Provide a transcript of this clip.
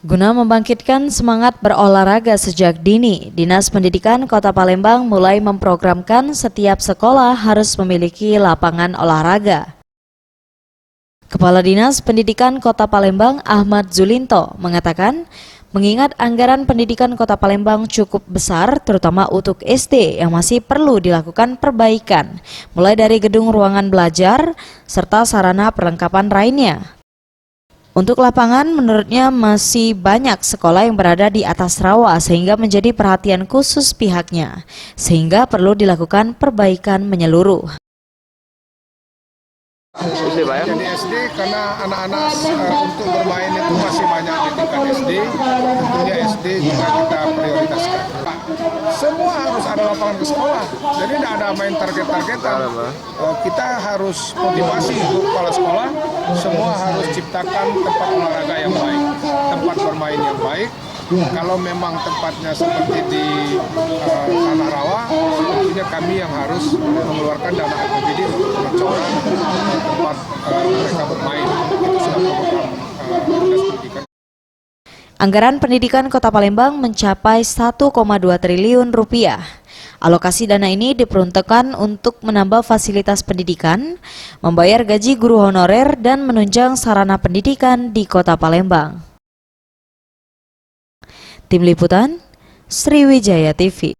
Guna membangkitkan semangat berolahraga sejak dini, Dinas Pendidikan Kota Palembang mulai memprogramkan setiap sekolah harus memiliki lapangan olahraga. Kepala Dinas Pendidikan Kota Palembang Ahmad Zulinto mengatakan, mengingat anggaran pendidikan Kota Palembang cukup besar, terutama untuk SD yang masih perlu dilakukan perbaikan, mulai dari gedung ruangan belajar serta sarana perlengkapan lainnya. Untuk lapangan, menurutnya masih banyak sekolah yang berada di atas rawa sehingga menjadi perhatian khusus pihaknya, sehingga perlu dilakukan perbaikan menyeluruh. Jadi SD karena anak-anak untuk bermain itu masih banyak di tingkat SD, tentunya SD juga kita prioritaskan. Semua harus ada lapangan ke sekolah, jadi tidak ada main target-targetan. Kita harus motivasi untuk kepala sekolah, semua harus ciptakan tempat olahraga yang baik, tempat bermain yang baik. Kalau memang tempatnya seperti di tanah rawa, tentunya kami yang harus mengeluarkan dana APBD untuk pengecoran tempat mereka bermain. Itu sudah program Dinas Pendidikan. Anggaran pendidikan Kota Palembang mencapai 1,2 triliun rupiah. Alokasi dana ini diperuntukkan untuk menambah fasilitas pendidikan, membayar gaji guru honorer, dan menunjang sarana pendidikan di Kota Palembang. Tim Liputan, Sriwijaya TV.